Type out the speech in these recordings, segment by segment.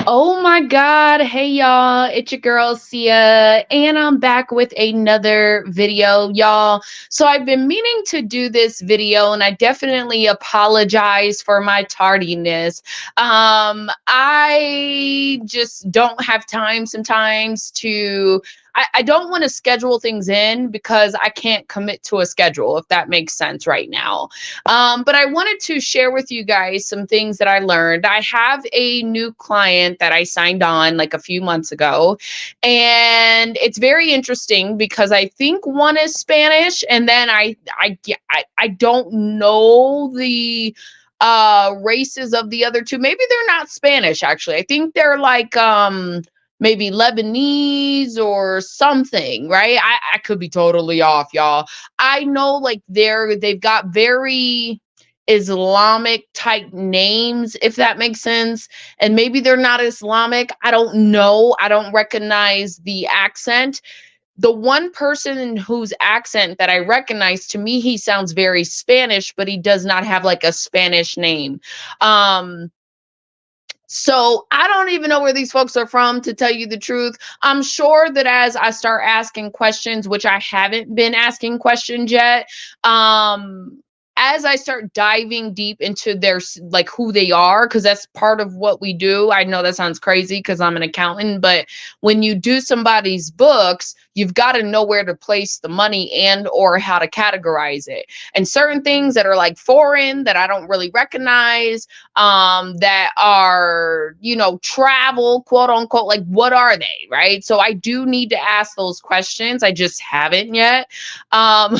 Oh my God. Hey y'all. It's your girl Sia, and I'm back with another video, y'all. So I've been meaning to do this video, and I definitely apologize for my tardiness. I just don't have time sometimes to I don't want to schedule things in because I can't commit to a schedule, if that makes sense right now. But I wanted to share with you guys some things that I learned. I have a new client that I signed on like a few months ago, and it's very interesting because I think one is Spanish, and then I don't know the races of the other two. Maybe they're not Spanish actually. I think they're like maybe Lebanese or something, right? I could be totally off, y'all. I know like they've got very Islamic type names, if that makes sense. And maybe they're not Islamic. I don't know. I don't recognize the accent. The one person whose accent that I recognize, to me, he sounds very Spanish, but he does not have like a Spanish name. Um, so I don't even know where these folks are from, to tell you the truth. I'm sure that as I start asking questions, which I haven't been asking questions yet, as I start diving deep into their like who they are, because that's part of what we do. I know that sounds crazy because I'm an accountant, but when you do somebody's books, you've got to know where to place the money and or how to categorize it. And certain things that are like foreign that I don't really recognize, that are, travel, quote unquote, like what are they, right? So I do need to ask those questions. I just haven't yet. Um,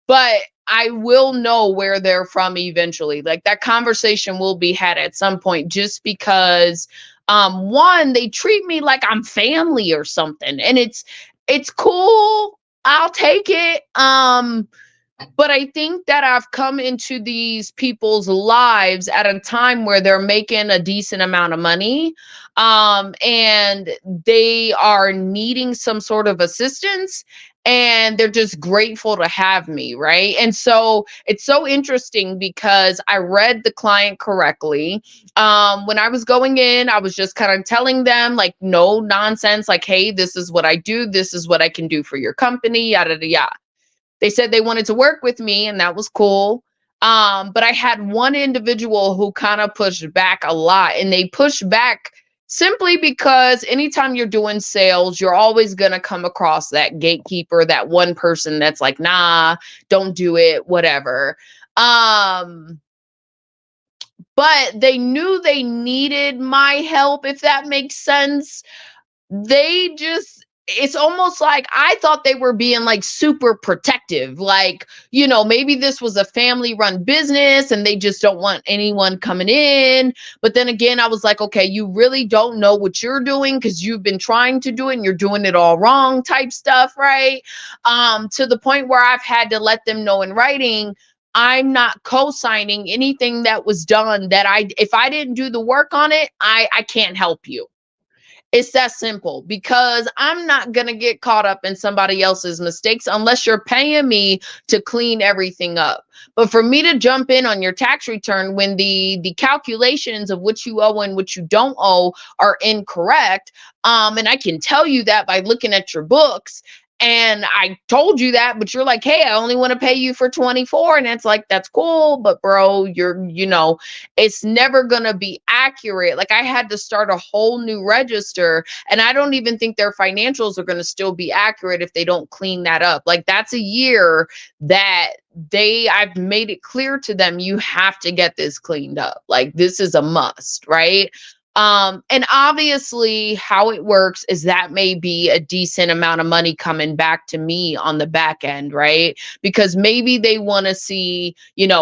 but I will know where they're from eventually. Like that conversation will be had at some point, just because one, they treat me like I'm family or something, and it's cool. I'll take it. But I think that I've come into these people's lives at a time where they're making a decent amount of money, and they are needing some sort of assistance, and they're just grateful to have me, right? And so it's so interesting because I read the client correctly. When I was going in, I was just kind of telling them, like, no nonsense, like, hey, this is what I do, this is what I can do for your company, yada yada yada. They said they wanted to work with me, and that was cool. But I had one individual who kind of pushed back a lot, and they pushed back simply because anytime you're doing sales, you're always going to come across that gatekeeper, that one person that's like, nah, don't do it, whatever. Um, but they knew they needed my help, if that makes sense. They just, it's almost like I thought they were being like super protective, like, maybe this was a family run business and they just don't want anyone coming in. But then again, I was like, okay, you really don't know what you're doing because you've been trying to do it and you're doing it all wrong type stuff, right? To the point where I've had to let them know in writing, I'm not co-signing anything that was done, that if I didn't do the work on it, I can't help you. It's that simple, because I'm not going to get caught up in somebody else's mistakes unless you're paying me to clean everything up. But for me to jump in on your tax return when the calculations of what you owe and what you don't owe are incorrect, and I can tell you that by looking at your books, and I told you that, but you're like, hey, I only want to pay you for 24. And it's like, that's cool. But bro, it's never going to be accurate. Like I had to start a whole new register, and I don't even think their financials are going to still be accurate if they don't clean that up. Like that's a year that I've made it clear to them, you have to get this cleaned up. Like this is a must, right? And obviously how it works is that may be a decent amount of money coming back to me on the back end, right? Because maybe they want to see,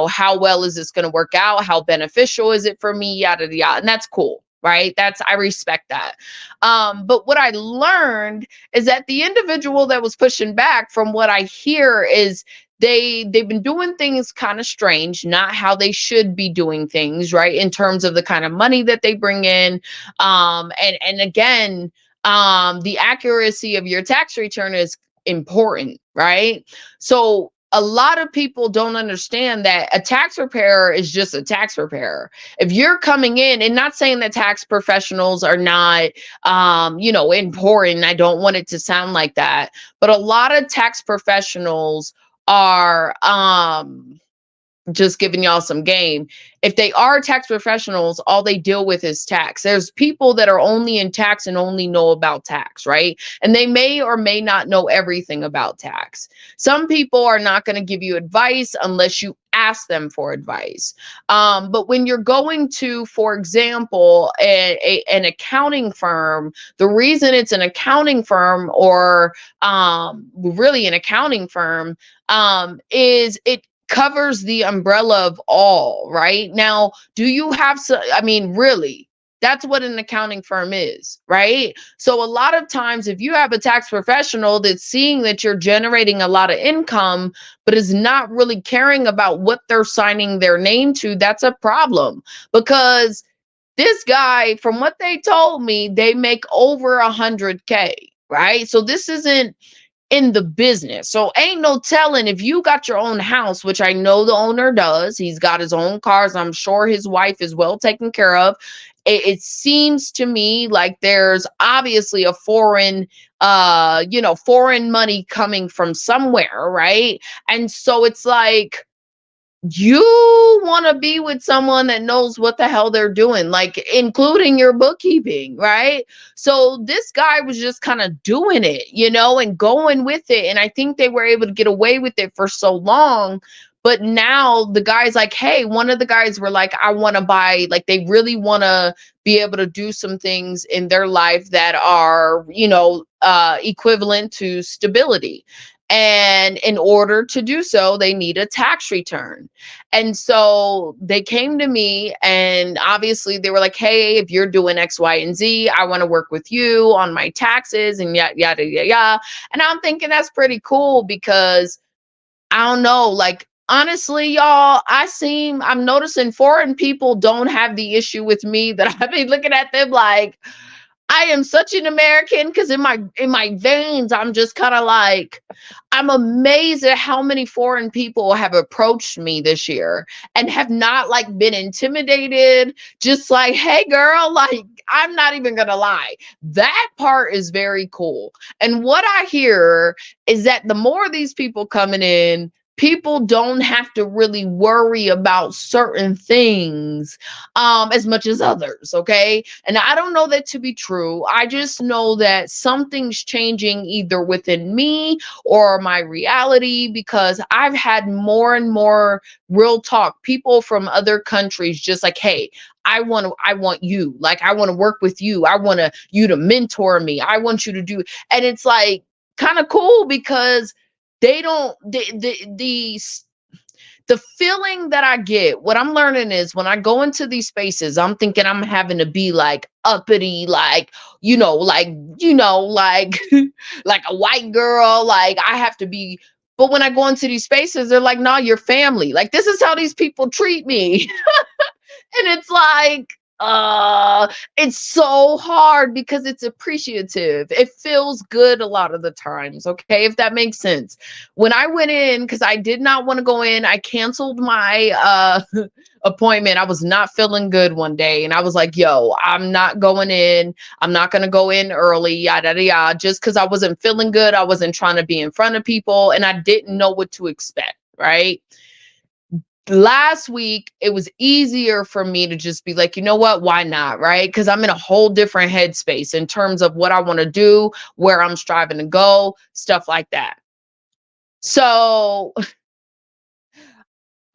how well is this going to work out? How beneficial is it for me? Yada, yada. And that's cool, right? I respect that. But what I learned is that the individual that was pushing back, from what I hear, is they've been doing things kind of strange, not how they should be doing things, right? In terms of the kind of money that they bring in. And again, the accuracy of your tax return is important, right? So a lot of people don't understand that a tax preparer is just a tax preparer. If you're coming in, and not saying that tax professionals are not, important. I don't want it to sound like that, but a lot of tax professionals are, just giving y'all some game. If they are tax professionals, all they deal with is tax. There's people that are only in tax and only know about tax, right? And they may or may not know everything about tax. Some people are not going to give you advice unless you ask them for advice. But when you're going to, for example, an accounting firm, the reason it's an accounting firm, or really an accounting firm, is it covers the umbrella of all, right? Now, do you have so, I mean, really, that's what an accounting firm is, right? So a lot of times, if you have a tax professional that's seeing that you're generating a lot of income, but is not really caring about what they're signing their name to, that's a problem. Because this guy, from what they told me, they make over 100K, right? So this isn't in the business. So ain't no telling, if you got your own house, which I know the owner does, he's got his own cars. I'm sure his wife is well taken care of. It seems to me like there's obviously a foreign money coming from somewhere, right? And so it's like, you want to be with someone that knows what the hell they're doing, like including your bookkeeping, right? So this guy was just kind of doing it, and going with it. And I think they were able to get away with it for so long. But now the guy's like, hey, one of the guys were like, I want to buy, like, they really want to be able to do some things in their life that are, equivalent to stability. And in order to do so, they need a tax return. And so they came to me, and obviously they were like, hey, if you're doing X, Y, and Z, I want to work with you on my taxes and yada, yada, yada, yada. And I'm thinking that's pretty cool because I don't know, like, honestly, y'all, I'm noticing foreign people don't have the issue with me that I've been looking at them like, I am such an American, because in my veins, I'm just kind of like, I'm amazed at how many foreign people have approached me this year and have not like been intimidated. Just like, hey girl, like, I'm not even gonna lie. That part is very cool. And what I hear is that the more of these people coming in, people don't have to really worry about certain things as much as others. Okay. And I don't know that to be true. I just know that something's changing either within me or my reality, because I've had more and more real talk people from other countries just like, hey, I want you, like, I want to work with you. I want you to mentor me. I want you to do. And it's like kind of cool because they don't the feeling that I get, what I'm learning is when I go into these spaces, I'm thinking I'm having to be like uppity, like, like like a white girl, like I have to be. But when I go into these spaces, they're like, nah, you're family. Like, this is how these people treat me. And it's like, it's so hard because it's appreciative. It feels good a lot of the times, okay, if that makes sense. When I went in, because I did not want to go in, I canceled my appointment. I was not feeling good one day, and I was like, yo, I'm not going in. I'm not going to go in early, yada, yada, yada, just because I wasn't feeling good. I wasn't trying to be in front of people, and I didn't know what to expect, right? Last week it was easier for me to just be like, you know what, why not, right? Because I'm in a whole different headspace in terms of what I want to do, where I'm striving to go, stuff like that. So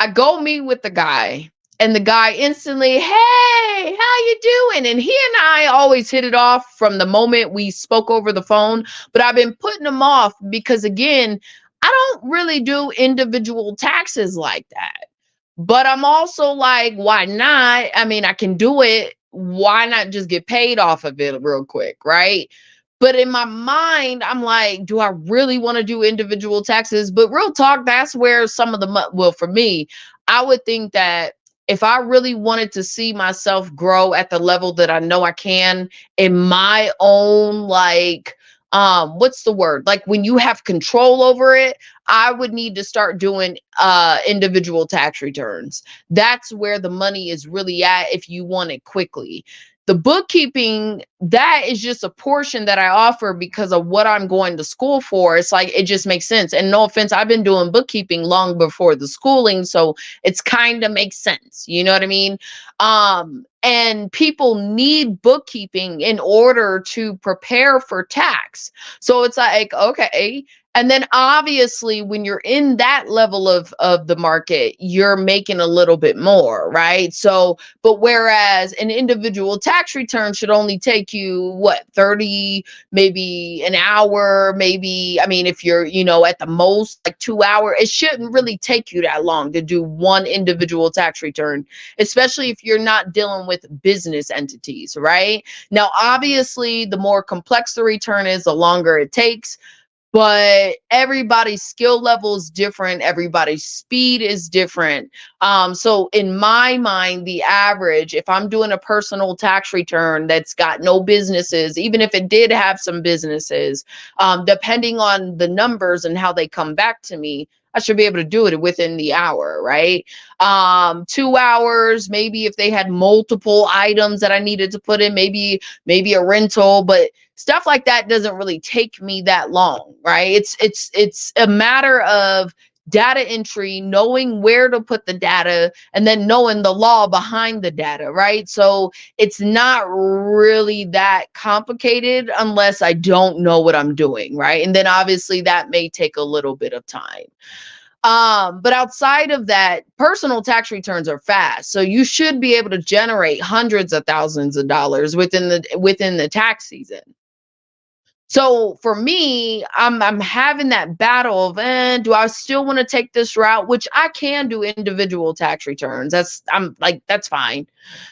I go meet with the guy, and the guy instantly, hey, how you doing? And he and I always hit it off from the moment we spoke over the phone, but I've been putting him off because, again, I don't really do individual taxes like that. But I'm also like, why not? I mean, I can do it. Why not just get paid off of it real quick, right? But in my mind, I'm like, do I really want to do individual taxes? But real talk, that's where some of the, well, for me, I would think that if I really wanted to see myself grow at the level that I know I can in my own, like, what's the word? Like when you have control over it, I would need to start doing individual tax returns. That's where the money is really at if you want it quickly. The bookkeeping, that is just a portion that I offer because of what I'm going to school for. It's like it just makes sense. And no offense, I've been doing bookkeeping long before the schooling, so it's kind of makes sense. You know what I mean? And people need bookkeeping in order to prepare for tax. So it's like, okay. And then obviously when you're in that level of the market, you're making a little bit more, right? So, but whereas an individual tax return should only take you what, 30, maybe an hour, maybe, I mean, if you're, at the most like 2 hours, it shouldn't really take you that long to do one individual tax return, especially if you're not dealing with business entities, right? Now, obviously, the more complex the return is, the longer it takes, but everybody's skill level is different. Everybody's speed is different. So in my mind, the average, if I'm doing a personal tax return that's got no businesses, even if it did have some businesses, depending on the numbers and how they come back to me, I should be able to do it within the hour, right? 2 hours, maybe if they had multiple items that I needed to put in, maybe a rental, but stuff like that doesn't really take me that long, right? It's a matter of data entry, knowing where to put the data, and then knowing the law behind the data, right? So it's not really that complicated unless I don't know what I'm doing, right? And then obviously that may take a little bit of time. But outside of that, personal tax returns are fast. So you should be able to generate hundreds of thousands of dollars within the tax season. So for me, I'm having that battle of, do I still want to take this route? Which I can do individual tax returns. I'm like, that's fine.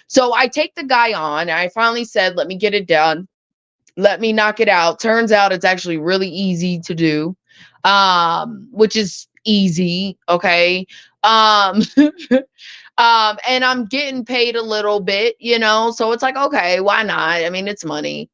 So I take the guy on. And I finally said, let me get it done. Let me knock it out. Turns out it's actually really easy to do, which is easy. Okay. And I'm getting paid a little bit, so it's like, okay, why not? I mean, it's money.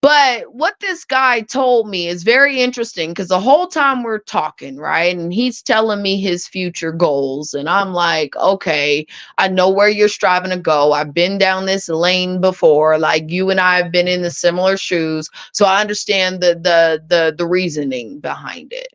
But what this guy told me is very interesting because the whole time we're talking, right? And he's telling me his future goals. And I'm like, okay, I know where you're striving to go. I've been down this lane before. Like you and I have been in the similar shoes. So I understand the reasoning behind it.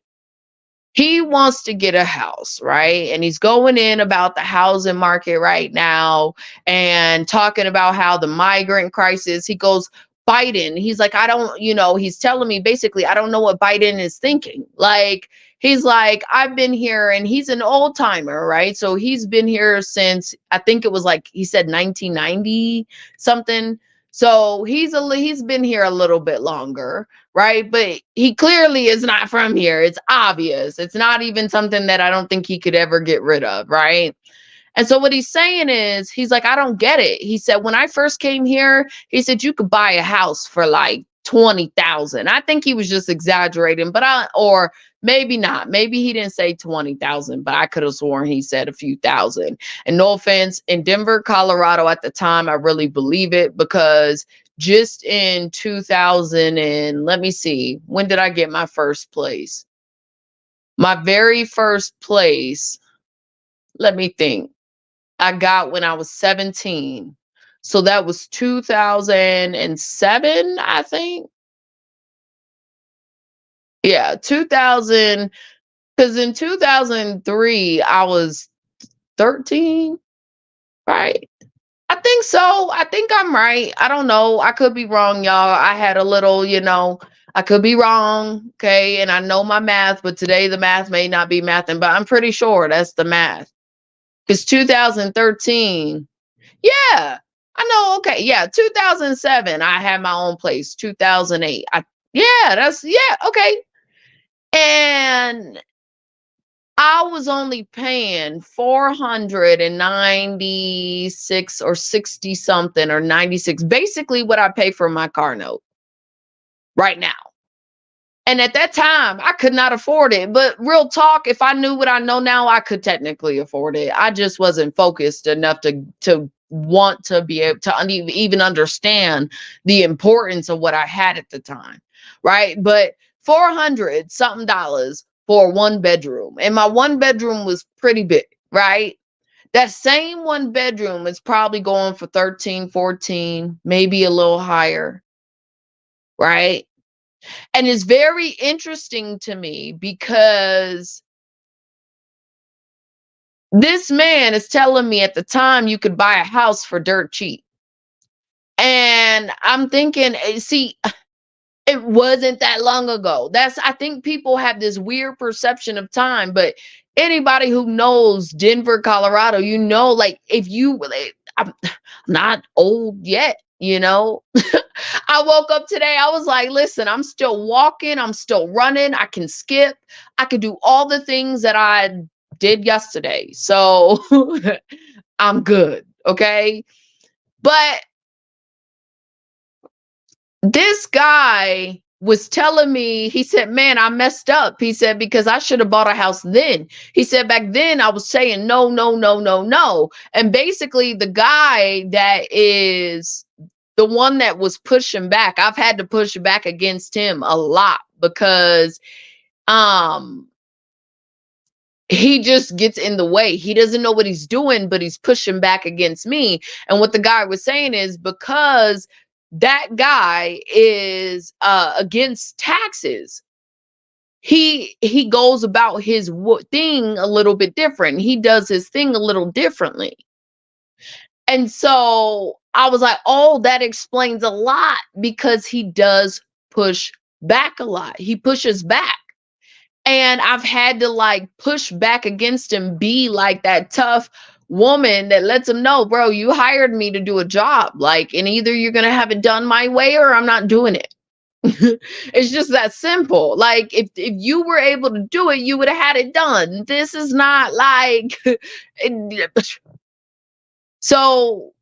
He wants to get a house, right? And he's going in about the housing market right now and talking about how the migrant crisis, he goes, Biden, he's like, I don't, he's telling me basically, I don't know what Biden is thinking. Like, he's like, I've been here, and he's an old timer, right? So he's been here since, I think it was like, he said 1990 something. So he's been here a little bit longer, right? But he clearly is not from here. It's obvious. It's not even something that I don't think he could ever get rid of, right? And so what he's saying is, he's like, I don't get it. He said, when I first came here, he said, you could buy a house for like 20,000. I think he was just exaggerating, or maybe not. Maybe he didn't say 20,000, but I could have sworn he said a few thousand. And no offense, in Denver, Colorado at the time, I really believe it because just in 2000 and let me see, when did I get my first place? My very first place, let me think. I got when I was 17. So that was 2007, I think. Yeah, 2000, because in 2003, I was 13, right? I think so. I think I'm right. I don't know. I could be wrong, y'all. I had a little, I could be wrong. Okay. And I know my math, but today the math may not be mathing, but I'm pretty sure that's the math. Because 2013, yeah, I know. Okay, yeah, 2007, I had my own place. 2008, yeah, okay. And I was only paying 496 or 60 something or 96, basically what I pay for my car note right now. And at that time, I could not afford it. But real talk, if I knew what I know now, I could technically afford it. I just wasn't focused enough to want to be able to even understand the importance of what I had at the time, right? But 400 something dollars for a one bedroom, and my one bedroom was pretty big, right? That same one bedroom is probably going for 13, 14, maybe a little higher, right? And it's very interesting to me because this man is telling me at the time you could buy a house for dirt cheap. And I'm thinking, see, it wasn't that long ago. I think people have this weird perception of time, but anybody who knows Denver, Colorado, like if you, I'm not old yet, I woke up today, I was like, listen, I'm still walking, I'm still running, I can skip, I can do all the things that I did yesterday. So I'm good. Okay. But this guy was telling me, he said, man, I messed up. He said, because I should have bought a house then. He said, back then I was saying no, no, no, no, no. And basically, the guy that is the one that was pushing back, I've had to push back against him a lot because um he just gets in the way. He doesn't know what he's doing, but he's pushing back against me. And what the guy was saying is because that guy is against taxes, he goes about his thing a little bit different. He does his thing a little differently. And so I was like, oh, that explains a lot because he does push back a lot. He pushes back. And I've had to like push back against him, be like that tough woman that lets him know, bro, you hired me to do a job. Like, and either you're going to have it done my way or I'm not doing it. It's just that simple. Like, if you were able to do it, you would have had it done. This is not like, so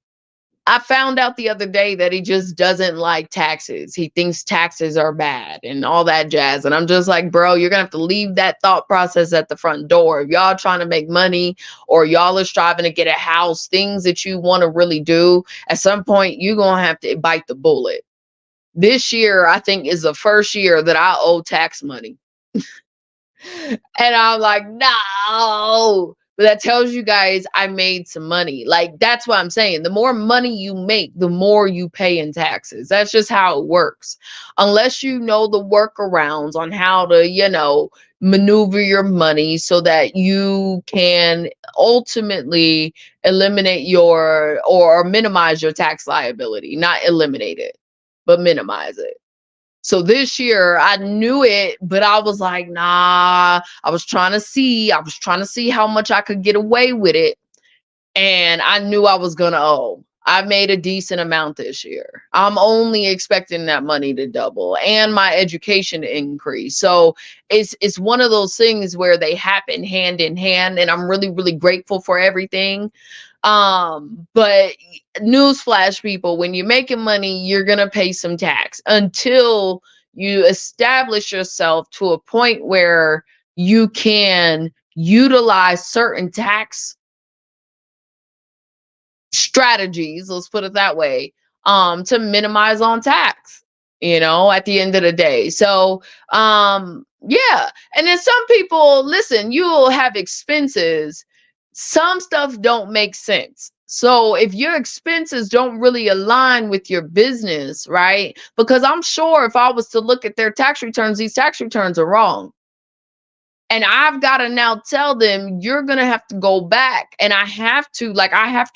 I found out the other day that he just doesn't like taxes. He thinks taxes are bad and all that jazz. And I'm just like, bro, you're going to have to leave that thought process at the front door. If y'all trying to make money or y'all are striving to get a house, things that you want to really do, at some point, you're going to have to bite the bullet. This year, I think, is the first year that I owe tax money. And I'm like, no. But that tells you guys I made some money. Like, that's what I'm saying. The more money you make, the more you pay in taxes. That's just how it works. Unless you know the workarounds on how to, maneuver your money so that you can ultimately eliminate your or minimize your tax liability. Not eliminate it, but minimize it. So this year I knew it, but I was like, nah, I was trying to see how much I could get away with it. And I knew I was going to owe. I made a decent amount this year. I'm only expecting that money to double and my education to increase. So it's one of those things where they happen hand in hand. And I'm really, really grateful for everything. But newsflash, people, when you're making money, you're gonna pay some tax until you establish yourself to a point where you can utilize certain tax strategies, let's put it that way, to minimize on tax, at the end of the day. So yeah. And then some people, listen, you'll have expenses. Some stuff don't make sense. So if your expenses don't really align with your business, right? Because I'm sure if I was to look at their tax returns, these tax returns are wrong. And I've got to now tell them, you're going to have to go back. And I have to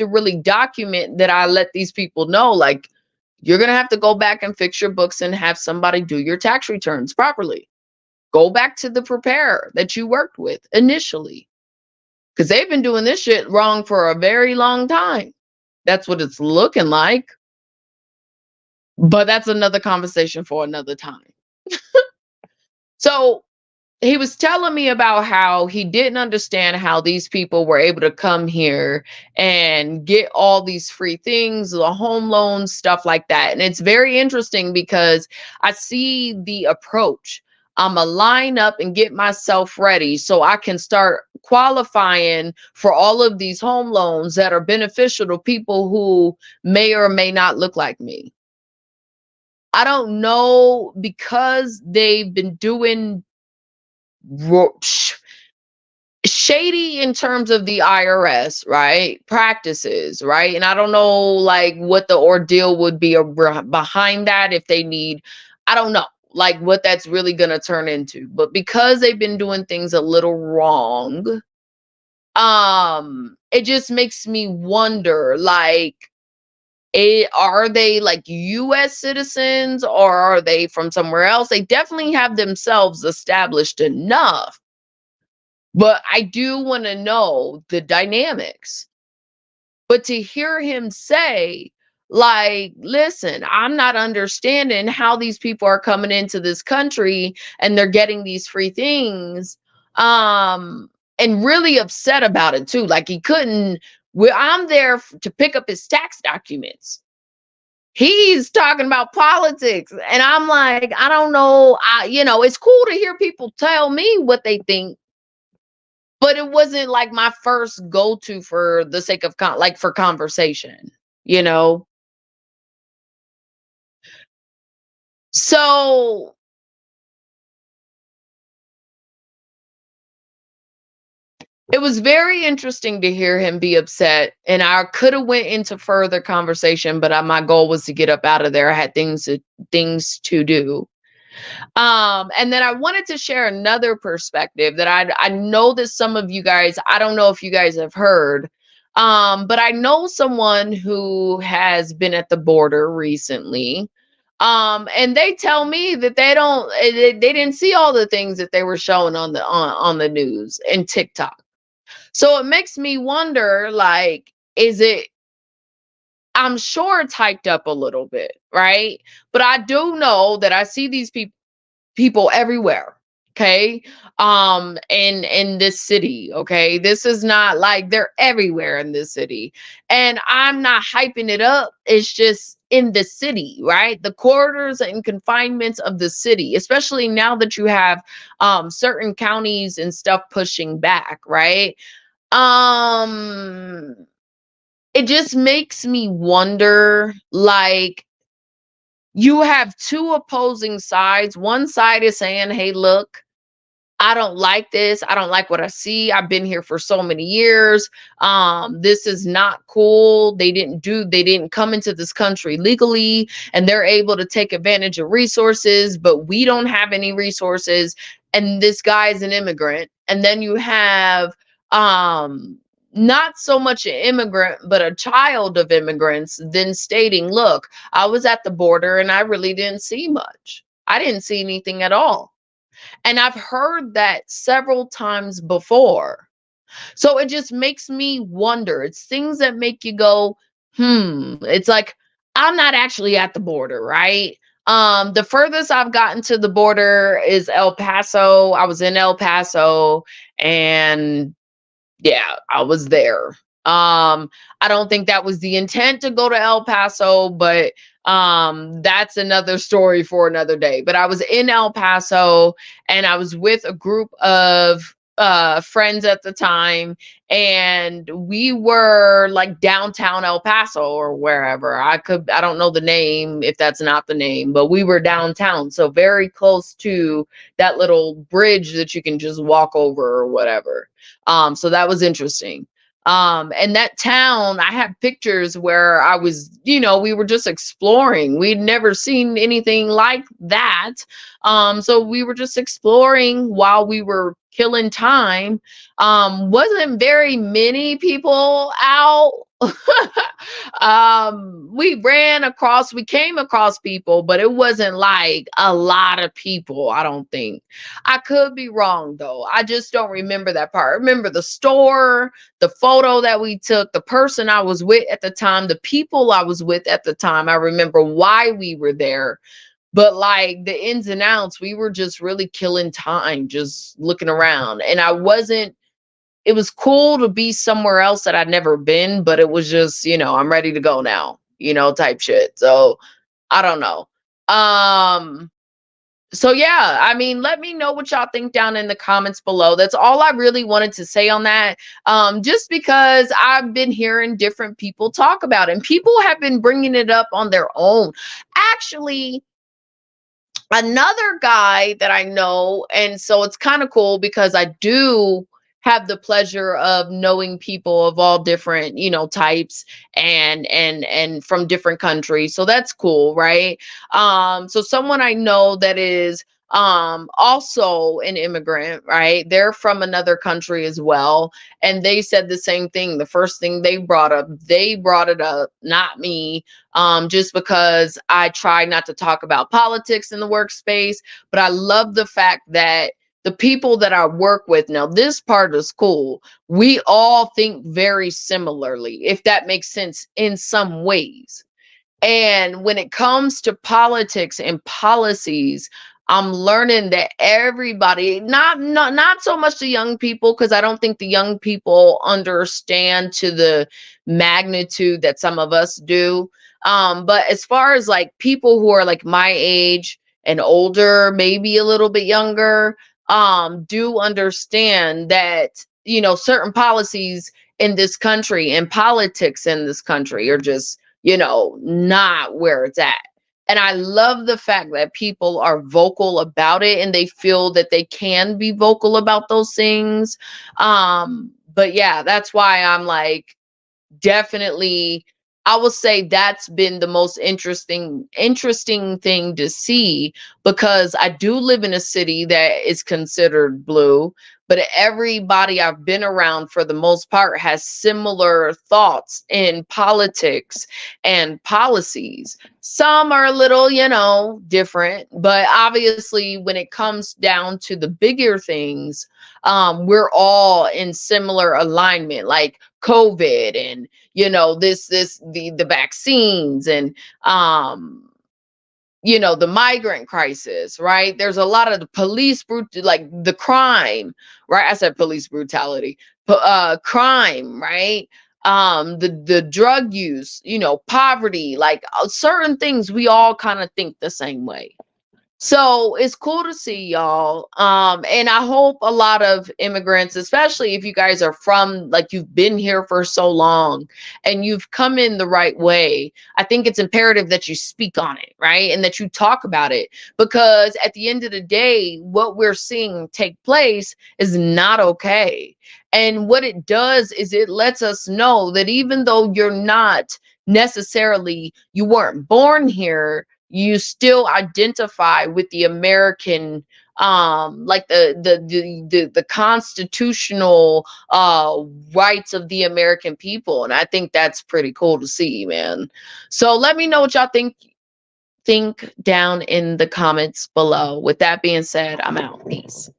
really document that I let these people know, like, you're going to have to go back and fix your books and have somebody do your tax returns properly. Go back to the preparer that you worked with initially. Because they've been doing this shit wrong for a very long time. That's what it's looking like. But that's another conversation for another time. So he was telling me about how he didn't understand how these people were able to come here and get all these free things, the home loans, stuff like that. And it's very interesting because I see the approach. I'ma line up and get myself ready so I can start qualifying for all of these home loans that are beneficial to people who may or may not look like me. I don't know, because they've been doing shady in terms of the IRS, right? Practices, right? And I don't know like what the ordeal would be behind that, if they need, I don't know like what that's really going to turn into. But because they've been doing things a little wrong, it just makes me wonder like, are they like US citizens, or are they from somewhere else? They definitely have themselves established enough, but I do want to know the dynamics. But to hear him say, like, listen, I'm not understanding how these people are coming into this country and they're getting these free things. And really upset about it too. Like he couldn't, I'm there to pick up his tax documents. He's talking about politics. And I'm like, I don't know. It's cool to hear people tell me what they think, but it wasn't like my first go-to for the sake of like for conversation, you know? So it was very interesting to hear him be upset, and I could have went into further conversation, but my goal was to get up out of there. I had things to do. And then I wanted to share another perspective that I know that some of you guys, I don't know if you guys have heard, but I know someone who has been at the border recently. And they tell me that they didn't see all the things that they were showing on the news and TikTok. So it makes me wonder, like, is it, I'm sure it's hyped up a little bit, right? But I do know that I see these people everywhere. Okay. In this city. Okay. This is not like, they're everywhere in this city. And I'm not hyping it up. It's just in the city, right? The corridors and confinements of the city, especially now that you have certain counties and stuff pushing back, right? Um it just makes me wonder, like, you have two opposing sides. One side is saying, hey, look, I don't like this. I don't like what I see. I've been here for so many years. This is not cool. They didn't come into this country legally, and they're able to take advantage of resources, but we don't have any resources. And this guy is an immigrant. And then you have not so much an immigrant, but a child of immigrants then stating, look, I was at the border and I really didn't see much. I didn't see anything at all. And I've heard that several times before. So it just makes me wonder. It's things that make you go, It's like, I'm not actually at the border, right? The furthest I've gotten to the border is El Paso. I was in El Paso, and yeah, I was there. I don't think that was the intent to go to El Paso, but that's another story for another day. But I was in El Paso, and I was with a group of friends at the time, and we were like downtown El Paso or wherever. I don't know the name, if that's not the name, but we were downtown, so very close to that little bridge that you can just walk over or whatever. So that was interesting. And that town, I have pictures where I was, we were just exploring. We'd never seen anything like that. So we were just exploring while we were killing time. Wasn't very many people out. We came across people, but it wasn't like a lot of people, I don't think. I could be wrong though. I just don't remember that part. I remember the store, the photo that we took, the person I was with at the time, the people I was with at the time. I remember why we were there. But like the ins and outs, we were just really killing time, just looking around. And it was cool to be somewhere else that I'd never been, but it was just, I'm ready to go now, type shit. So I don't know. Um, So yeah, I mean, let me know what y'all think down in the comments below. That's all I really wanted to say on that. Just because I've been hearing different people talk about it, and people have been bringing it up on their own. Actually, another guy that I know, and so it's kind of cool because I do have the pleasure of knowing people of all different, types and from different countries. So that's cool, right? So someone I know that is also an immigrant, right? They're from another country as well, and they said the same thing. The first thing they brought it up, not me, just because I try not to talk about politics in the workspace. But I love the fact that the people that I work with now, this part is cool. We all think very similarly, if that makes sense in some ways. And when it comes to politics and policies, I'm learning that everybody, not so much the young people, because I don't think the young people understand to the magnitude that some of us do. But as far as like people who are like my age and older, maybe a little bit younger, do understand that, certain policies in this country and politics in this country are just, not where it's at. And I love the fact that people are vocal about it and they feel that they can be vocal about those things. But yeah, that's why I'm like, definitely, I will say that's been the most interesting thing to see, because I do live in a city that is considered blue, but everybody I've been around for the most part has similar thoughts in politics and policies. Some are a little, different, but obviously when it comes down to the bigger things, we're all in similar alignment, like COVID and, the vaccines and, the migrant crisis, right? There's a lot of the like the crime, right? I said police brutality, crime, right? The drug use, poverty, like certain things, we all kind of think the same way. So it's cool to see y'all. And I hope a lot of immigrants, especially if you guys are from, like, you've been here for so long and you've come in the right way. I think it's imperative that you speak on it, right? And that you talk about it, because at the end of the day, what we're seeing take place is not okay. And what it does is it lets us know that even though you're not necessarily, you weren't born here, you still identify with the American, like the constitutional rights of the American people. And I think that's pretty cool to see, man. So let me know what y'all think down in the comments below. With that being said, I'm out. Peace.